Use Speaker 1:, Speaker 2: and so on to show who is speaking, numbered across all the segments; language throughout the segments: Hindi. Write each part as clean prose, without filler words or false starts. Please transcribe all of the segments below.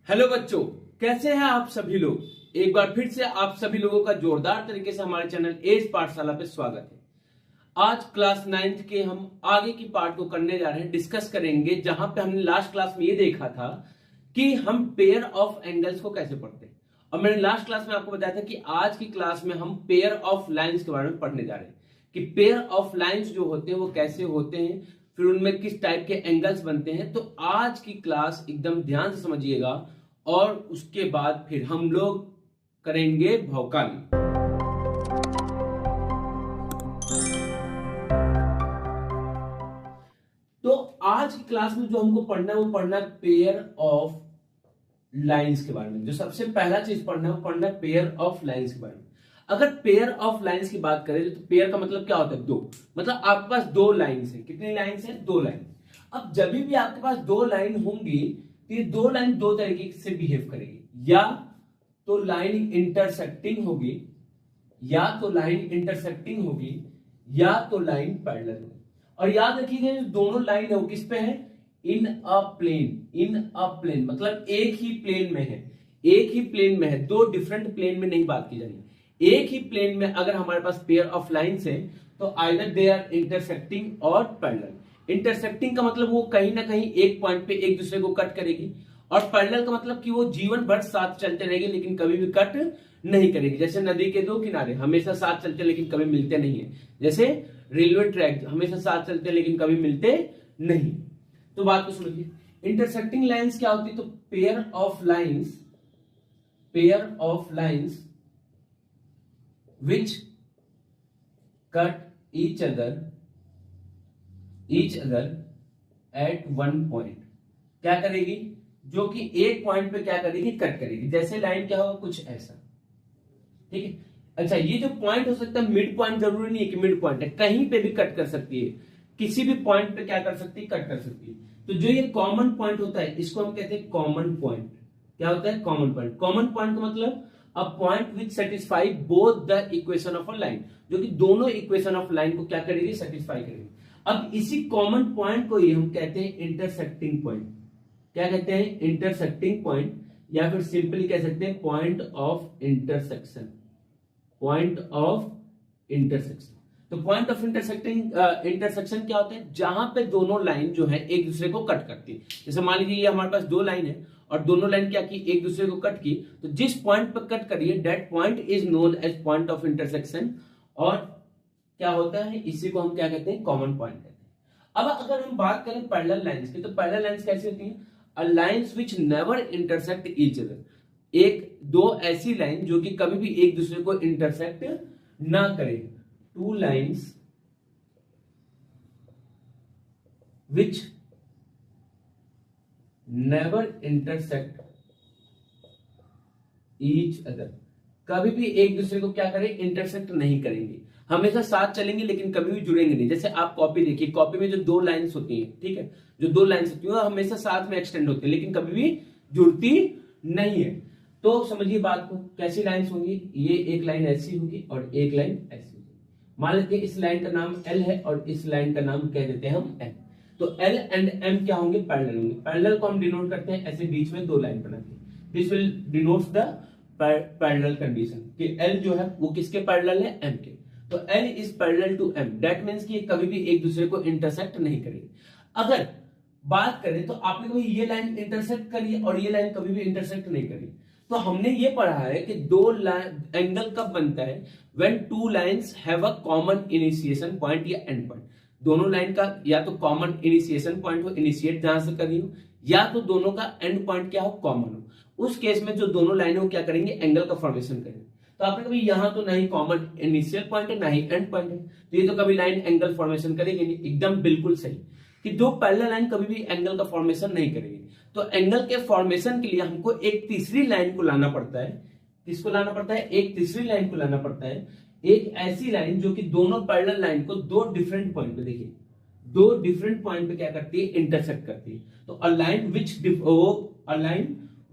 Speaker 1: हेलो बच्चों, कैसे हैं आप सभी लोग। एक बार फिर से आप सभी लोगों का जोरदार तरीके से हमारे चैनल एज पाठशाला पे स्वागत है। आज क्लास 9th के हम आगे की पार्ट को करने जा रहे हैं, डिस्कस करेंगे, जहां पे हमने लास्ट क्लास में ये देखा था कि हम पेयर ऑफ एंगल्स को कैसे पढ़ते हैं। और मैंने लास्ट क्लास में आपको बताया था कि आज की क्लास में हम पेयर ऑफ लाइंस के बारे में पढ़ने जा रहे हैं कि पेयर ऑफ लाइंस जो होते हैं वो कैसे होते हैं, फिर उनमें किस टाइप के एंगल्स बनते हैं। तो आज की क्लास एकदम ध्यान से समझिएगा और उसके बाद फिर हम लोग करेंगे भौकाली। तो आज की क्लास में जो हमको पढ़ना है वो पढ़ना है पेयर ऑफ लाइंस के बारे में। जो सबसे पहला चीज पढ़ना है वो पढ़ना है पेयर ऑफ लाइंस के बारे में। अगर पेयर ऑफ लाइंस की बात करें तो पेयर का मतलब क्या होता है? दो। मतलब आपके पास दो लाइंस है। कितनी लाइंस है? दो लाइन। अब जब भी आपके पास दो लाइन होंगी तो ये दो लाइन दो तरीके से बिहेव करेगी, या तो लाइन इंटरसेक्टिंग होगी, या तो लाइन इंटरसेक्टिंग होगी, या तो लाइन पैरेलल होगी। और याद रखिएगा जो दोनों लाइन है वो किस पे है? इन अ प्लेन। इन अ प्लेन मतलब एक ही प्लेन में है, एक ही प्लेन में है, दो डिफरेंट प्लेन में नहीं बात की जाएगी। एक ही प्लेन में अगर हमारे पास पेयर ऑफ लाइंस है तो आइदर दे आर इंटरसेक्टिंग और पैरेलल। इंटरसेक्टिंग का मतलब वो कहीं ना कहीं एक पॉइंट पे एक दूसरे को कट करेगी, और पैरेलल का मतलब कि वो जीवन भर साथ चलते रहेगी लेकिन कभी भी कट नहीं करेगी। जैसे नदी के दो किनारे हमेशा साथ चलते लेकिन कभी मिलते नहीं है, जैसे रेलवे ट्रैक हमेशा साथ चलते लेकिन कभी मिलते नहीं। तो बात को सुनिए, इंटरसेक्टिंग लाइंस क्या होती है? तो pair of lines, pair of lines which cut each other at one point। क्या करेगी? जो कि एक पॉइंट पे क्या करेगी? कट करेगी। जैसे लाइन क्या होगा? कुछ ऐसा। ठीक है। अच्छा, ये जो पॉइंट हो सकता है मिड पॉइंट, जरूरी नहीं है कि मिड पॉइंट है, कहीं पे भी कट कर सकती है, किसी भी पॉइंट पे क्या कर सकती है? कट कर सकती है। तो जो ये कॉमन पॉइंट होता है इसको हम कहते हैं कॉमन पॉइंट। क्या होता है? Common point. कॉमन पॉइंट का मतलब a point which satisfy both the equation of a line, जो कि दोनों इक्वेशन ऑफ लाइन को क्या करेगी? सेटिस्फाई करेगी। अब इसी कॉमन पॉइंट को ही हम कहते हैं इंटरसेक्टिंग पॉइंट। क्या कहते हैं? इंटरसेक्टिंग पॉइंट, या फिर सिंपली कह सकते हैं point of intersection. Point of intersection. तो पॉइंट ऑफ इंटरसेक्शन क्या होता है? जहां पे दोनों लाइन जो है एक दूसरे को कट करती है। जैसे मान लीजिए ये हमारे पास दो लाइन है और दोनों लाइन क्या की? एक दूसरे को कट की, तो जिस पॉइंट पर कट करिए that point is known as point of intersection. और क्या होता है? इसी को हम क्या कहते हैं? कॉमन पॉइंट कहते हैं। अब अगर हम बात करें पैरेलल लाइंस की, तो पैरेलल लाइंस कैसी होती है? A lines which never intersect each other. एक दो ऐसी लाइन जो कि कभी भी एक दूसरे को इंटरसेक्ट ना करे। Two lines which never intersect each other। कभी भी एक दूसरे को क्या करें? इंटरसेक्ट नहीं करेंगे, हमेशा साथ चलेंगे लेकिन कभी भी जुड़ेंगे नहीं। जैसे आप कॉपी देखिए, कॉपी में जो दो लाइंस होती हैं, ठीक है, जो दो लाइंस होती है वो हमेशा साथ में एक्सटेंड होती है लेकिन कभी भी जुड़ती नहीं है। तो समझिए बात को, कैसी लाइंस होंगी? ये एक लाइन ऐसी होगी और एक लाइन ऐसी होगी। मान लेते हैं इस लाइन का नाम एल है और इस लाइन का नाम कह देते हैं हम एम। तो एल एंड एम क्या होंगे? पैरेलल होंगे। पैरेलल को हम डिनोट करते हैं ऐसे बीच में दो लाइन बना के। This will denotes the parallel condition कि एल जो है वो किसके पैरेलल है? एम के। तो L is parallel to M, that means कि कभी भी एक दूसरे को इंटरसेक्ट नहीं करेंगे। अगर बात करें तो आपने कभी ये लाइन इंटरसेक्ट करी और ये लाइन कभी भी इंटरसेक्ट नहीं करी। तो हमने ये पढ़ा है कि दो लाइन एंगल कब बनता है? When two lines have a common initiation point या एंड पॉइंट। दोनों लाइन का या तो कॉमन इनिशिएशन पॉइंट हो, इनिशिएट जहां से करी हो, या तो दोनों का एंड पॉइंट क्या हो? कॉमन हो। उस केस में जो दोनों लाइनें हो क्या करेंगे? एंगल का फॉर्मेशन करेंगे। तो आपने कभी यहां तो नहीं कॉमन इनिशियल पॉइंट है ना ही एंड पॉइंट है, तो ये तो कभी लाइन एंगल फॉर्मेशन करेगी नहीं। एकदम बिल्कुल सही कि दो पैरेलल लाइन कभी भी एंगल का फॉर्मेशन नहीं करेगी। तो एंगल के फॉर्मेशन के लिए हमको एक तीसरी लाइन को लाना पड़ता है। किसको लाना पड़ता है? एक तीसरी लाइन को लाना पड़ता है। एक ऐसी लाइन जो कि दोनों पैरेलल लाइन को दो डिफरेंट पॉइंट पे, देखिए दो डिफरेंट पॉइंट पे क्या करती है? इंटरसेक्ट करती है। तो a line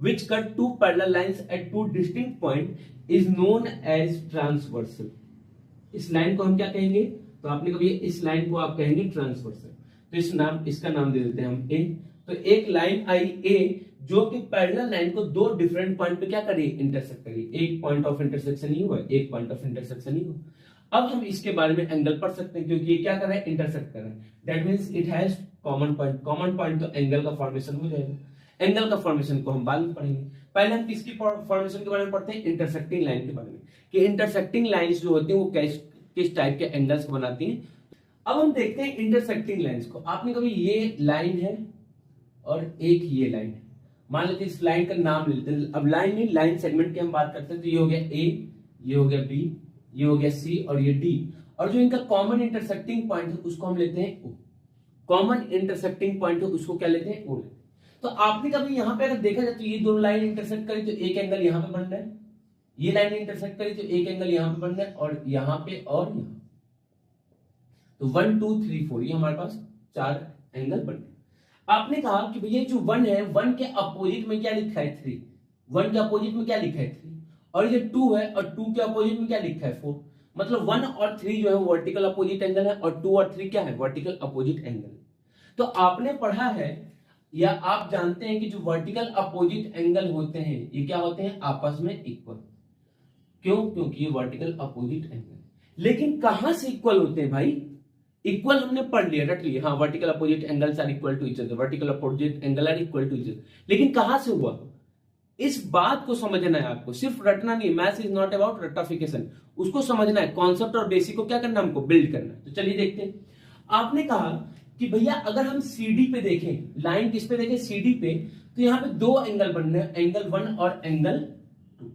Speaker 1: which cut two parallel lines at two distinct point is known as transversal। इस लाइन को हम क्या कहेंगे? तो आपने कभी इस लाइन को आप कहेंगे ट्रांसवर्सल। तो इसका नाम दे देते हैं हम ए। तो एक लाइन आई ए जो कि पैरेलल लाइन को दो डिफरेंट पॉइंट पे क्या करिए, इंटरसेक्ट करिए। एक पॉइंट ऑफ इंटरसेक्शन ही हुआ, एक पॉइंट ऑफ इंटरसेक्शन ही हुआ। अब हम इसके बारे में एंगल पढ़ सकते हैं, क्योंकि ये क्या कर रहा है, इंटरसेक्ट कर रहा है। That means it has common point. Common point तो एंगल का फॉर्मेशन हो जाएगा। एंगल का फॉर्मेशन को हम बाद में पढ़ेंगे। पहले हम किसकी फॉर्मेशन के बारे में पढ़ते हैं, इंटरसेक्टिंग लाइन के बारे में, कि इंटरसेक्टिंग लाइंस जो होती हैं वो किस टाइप के एंगल्स को बनाती हैं। अब हम देखते हैं इंटरसेक्टिंग लाइंस को। आपने कभी, ये लाइन है और एक ये लाइन है, मान लेते इस लाइन का नाम लेते हैं। अब लाइन नहीं, लाइन सेगमेंट की हम बात करते हैं, तो ये हो गया ए, ये हो गया बी, ये हो गया सी और ये डी। और जो इनका कॉमन इंटरसेक्टिंग पॉइंट है उसको हम लेते हैं ओ। कॉमन इंटरसेक्टिंग पॉइंट है उसको क्या लेते हैं, ओ लेते हैं। तो आपने कभी यहां पे अगर देखा जाए तो ये दोनों लाइन इंटरसेक्ट करी तो एक एंगल यहां पे बन रहा है, ये लाइन इंटरसेक्ट करी तो एक एंगल यहां पे बन रहा है, और यहां पे और यहां। तो 1 2 3 4 ये हमारे पास 4 एंगल बन गए। आपने कहा कि भैया जो 1 है, 1 के अपोजिट में क्या लिखा है, 3। 1 के अपोजिट में क्या लिखा है, 3। और ये 2 है और 2 के अपोजिट में क्या लिखा है, 4। मतलब 1 और 3 जो है वर्टिकल अपोजिट एंगल है, और 2 और 3 क्या है, वर्टिकल अपोजिट एंगल। तो आपने पढ़ा है या आप जानते हैं कि जो वर्टिकल अपोजिट एंगल होते हैं ये क्या होते हैं, आपस में इक्वल। क्यों, क्योंकि ये वर्टिकल अपोजिट एंगल। लेकिन कहां से इक्वल होते हैं भाई, इक्वल हमने पढ़ लिया, रट लिया, हाँ vertical opposite angles are equal to each other, vertical opposite angle are equal to each other. लेकिन कहां से हुआ, इस बात को समझना है आपको, सिर्फ रटना नहीं। Maths is not about ratification, उसको समझना है, कॉन्सेप्ट और बेसिक को क्या करना है, हमको बिल्ड करना है। तो चलिए देखते हैं। आपने कहा कि भैया अगर हम सीडी पे देखें, लाइन किस पे देखें, सीडी पे, तो यहां पे दो एंगल बन रहे हैं, एंगल 1 और एंगल 2।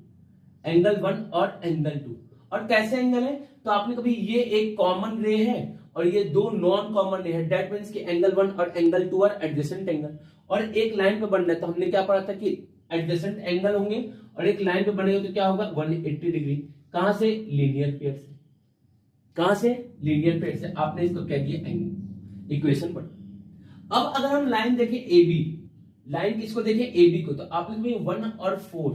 Speaker 1: एंगल 1 और एंगल 2। और कैसे एंगल है, तो आपने कभी, ये एक कॉमन रे है और ये दो नॉन कॉमन रे है। दैट मींस कि एंगल 1 और एंगल 2 आर एडजेसेंट एंगल, और एक लाइन पे बन रहा है। तो हमने क्या पढ़ा था कि एडजेसेंट एंगल होंगे और एक लाइन पे बनेगा तो क्या होगा, 180 डिग्री। कहां से, लीनियर पेयर से। कहां से, लीनियर पेयर से। आपने इसको क्या किया, एंगल, इक्वेशन पढ़ा। अब अगर हम लाइन देखें ए बी, लाइन किसको देखें, ए बी को, तो आपने 1 और 4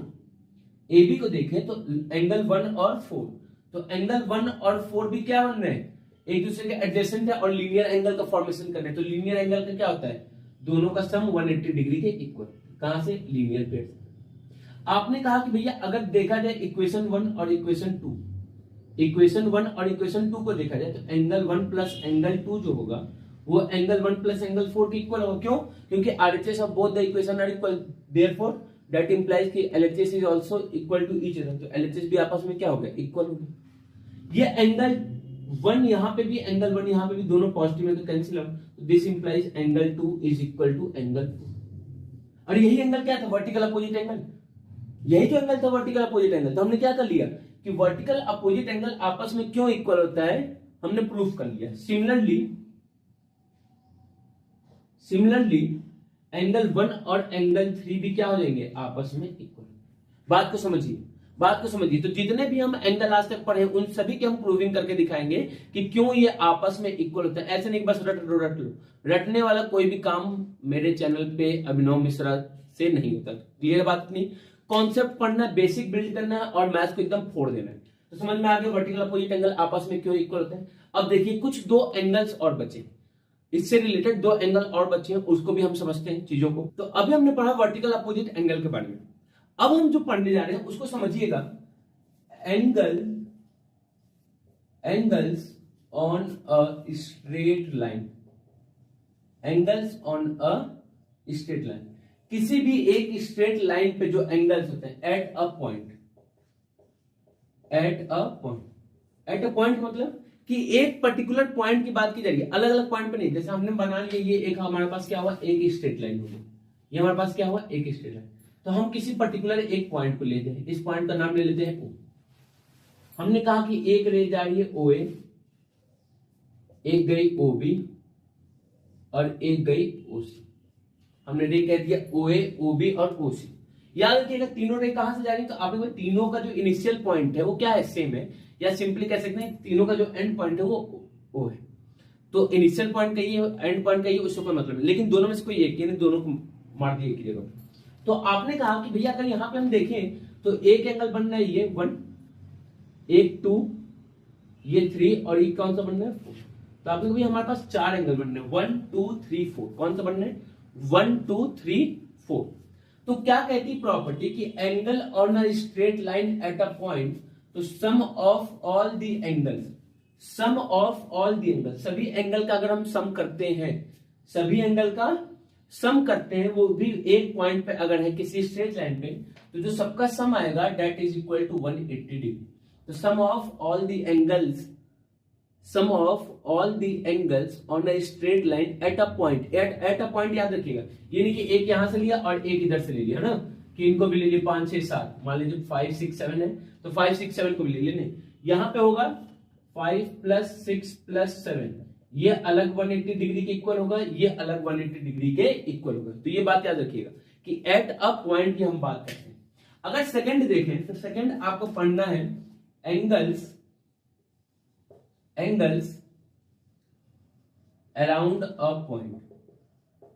Speaker 1: ए बी को देखें तो एंगल 1 और 4, तो एंगल 1 और 4 भी क्या बन रहे हैं, एक दूसरे के एडजेसेंट है और लीनियर एंगल का फॉर्मेशन कर रहे हैं। तो लीनियर एंगल का क्या होता है, दोनों का सम 180 डिग्री के इक्वल। कहां से, लीनियर पेयर से। आपने कहा कि भैया अगर देखा जाए इक्वेशन 1 और इक्वेशन 2, इक्वेशन 1 और इक्वेशन 2 को देखा जाए तो एंगल 1 प्लस एंगल 2 जो होगा वो एंगल 1 प्लस एंगल 4 के इक्वल होगा। क्यों, क्योंकि RHS of both the equation are equal, therefore that implies कि LHS is also equal to each other. तो LHS भी आपस में क्या हो गया, इक्वल हो गया। ये एंगल 1 यहां पे भी, एंगल 1 यहां पे भी, दोनों पॉजिटिव है तो कैंसिल हो। This implies angle 2 is equal to angle 2। और यही एंगल क्या था, वर्टिकल अपोजिट एंगल। यही तो एंगल था वर्टिकल अपोजिट एंगल। तो हमने क्या कर लिया कि वर्टिकल अपोजिट एंगल आपस में क्यों इक्वल होता है, हमने प्रूफ कर लिया। सिमिलरली एंगल 1 और एंगल 3 भी क्या हो जाएंगे, आपस में इक्वल। बात को समझिए, बात को समझिए। तो जितने भी हम एंगल आज तक पढ़े उन सभी के हम प्रूविंग करके दिखाएंगे कि क्यों ये आपस में इक्वल होता है। ऐसे नहीं बस रट लो। रटने वाला कोई भी काम मेरे चैनल पे अभिनव मिश्रा से नहीं होता। क्लियर बात नहीं, कॉन्सेप्ट पढ़ना है, बेसिक बिल्ड करना है और मैथ्स को एकदम फोड़ देना है। तो समझ में आ गया वर्टिकल अपोजिट एंगल आपस में क्यों इक्वल होते हैं। अब देखिए कुछ दो एंगल्स और बचे, इससे रिलेटेड दो एंगल और बचे हैं, उसको भी हम समझते हैं चीजों को। तो अभी हमने पढ़ा वर्टिकल अपोजिट एंगल के बारे में। अब हम जो पढ़ने जा रहे हैं उसको समझिएगा, angles on a straight line. Angles on a straight line, किसी भी एक स्ट्रेट लाइन पे जो एंगल्स होते हैं एट अ पॉइंट मतलब कि एक पर्टिकुलर पॉइंट की बात की जा रही है, अलग अलग पॉइंट पे नहीं। जैसे हमने बना लिया, ये एक हमारे पास क्या हुआ, एक स्ट्रेट लाइन हो गई। ये हमारे पास क्या हुआ, एक स्ट्रेट लाइन। तो हम किसी पर्टिकुलर एक पॉइंट को लेते हैं, इस पॉइंट का नाम ले लेते हैं O। हमने कहा कि एक रे जा रही है OA, एक गई OB और एक गई OC। हमने रे कह दिया OA, OB और OC। याद रखिएगा तीनों रे कहां से जा रही है, तो आपने तीनों का जो इनिशियल पॉइंट है वो क्या है, सेम है, या सिंपली कह सकते हैं तीनों का जो एंड पॉइंट है वो O है। तो इनिशियल पॉइंट का ये, एंड पॉइंट का ये, उससे कोई मतलब नहीं। लेकिन दोनों में से कोई एक, यानी दोनों को मार दिए एक ही जगह। तो आपने कहा कि भैया अगर यहां पे हम देखें तो एक एंगल बन रहा है ये 1, एक 2, ये 3 और ये कौन सा बन रहा है 4। तो आपने कहा हमारे पास 4 एंगल बन रहे हैं, 1 2 3 4। कौन सा बन रहे हैं, 1 2 3 4। तो क्या कहती प्रॉपर्टी कि angle on a straight line at a point, तो sum of all the angles, sum of all the angle, सभी एंगल का अगर हम सम करते हैं, सभी एंगल का सम करते हैं, वो भी एक पॉइंट पे अगर है किसी स्ट्रेट लाइन पे, तो जो सबका सम आएगा that is equal to 180 degree. तो sum of all the angles, sum of all the angles on a straight line at a point, at a point याद रखिएगा, ये नहीं कि एक यहां से लिया और एक इधर से ले लिया, है ना, कि इनको भी ले लिए 5 6 7, मान लीजिए 5 6 7 है तो 5 6 7 को भी ले लिए, नहीं यहां पे होगा 5 + 6 + 7, ये अलग 180 डिग्री के इक्वल होगा, ये अलग 180 डिग्री के इक्वल होगा। तो ये बात याद रखिएगा कि एट अ पॉइंट की हम बात करते हैं। अगर सेकंड देखें तो सेकंड आपको पढ़ना है angles, angles around a point,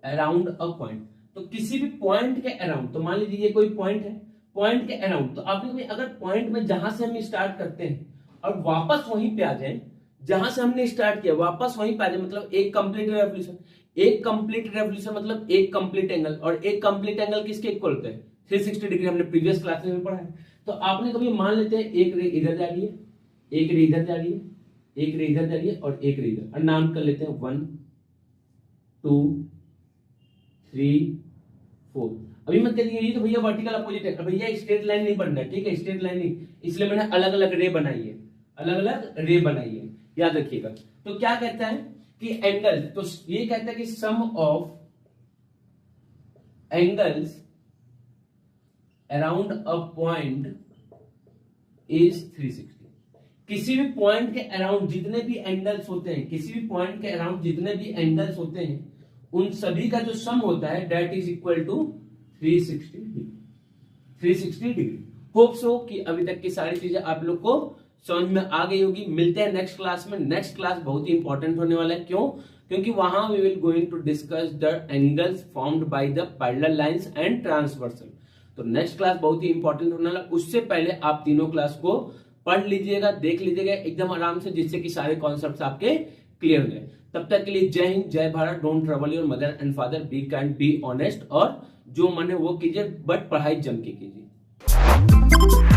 Speaker 1: around a point, तो किसी भी पॉइंट के अराउंड, तो मान लीजिए ये कोई पॉइंट है, पॉइंट के अराउंड, तो आपने अगर पॉइंट में जहां से हम स्टार्ट करते हैं और वापस वहीं पे आ जाए, जहां से हमने स्टार्ट किया वापस वहीं पे आ जाए, मतलब एक कंप्लीट रेवोल्यूशन, एक कंप्लीट रेवोल्यूशन मतलब एक कंप्लीट एंगल, और एक कंप्लीट एंगल किसके इक्वल होता है, 360 डिग्री, हमने प्रीवियस क्लास में पढ़ा है। तो आपने कभी मान लेते हैं एक रे इधर जा रही है, एक रे इधर जा रही है, एक रे इधर जा रही है और एक रे इधर, और नाम कर लेते हैं 1 2 3 4। अभी मत करिए ये तो भैया वर्टिकल अपोजिट है, भैया स्ट्रेट लाइन नहीं बनना है, ठीक है, स्ट्रेट लाइन नहीं, इसलिए मैंने अलग अलग रे बनाई है, अलग अलग रे बनाई है, याद रखिएगा। तो क्या कहता है कि एंगल, तो ये कहता है कि sum of angles around a point is 360। किसी भी पॉइंट के अराउंड जितने भी एंगल्स होते हैं, किसी भी पॉइंट के अराउंड जितने भी एंगल्स होते हैं, उन सभी का जो सम होता है that is equal to 360 degree, 360 degree. Hope so कि अभी तक की सारी चीजें आप लोग को समझ में आ गई होगी। मिलते हैं नेक्स्ट क्लास में। नेक्स्ट क्लास बहुत ही इंपॉर्टेंट होने वाला है, क्यों, क्योंकि वहां we will going to discuss the angles formed by the parallel lines and transversal. तो नेक्स्ट क्लास बहुत ही इंपॉर्टेंट होने वाला, उससे पहले आप तीनों क्लास को पढ़ लीजिएगा, देख लीजिएगा एकदम आराम से, जिससे कि सारे कॉन्सेप्ट्स आपके क्लियर हो जाए। तब तक के लिए जय हिंद, जय Bharat. Don't trouble your mother and father, be kind, be honest, और जो मन है वो कीजिए, बट पढ़ाई जम के कीजिए।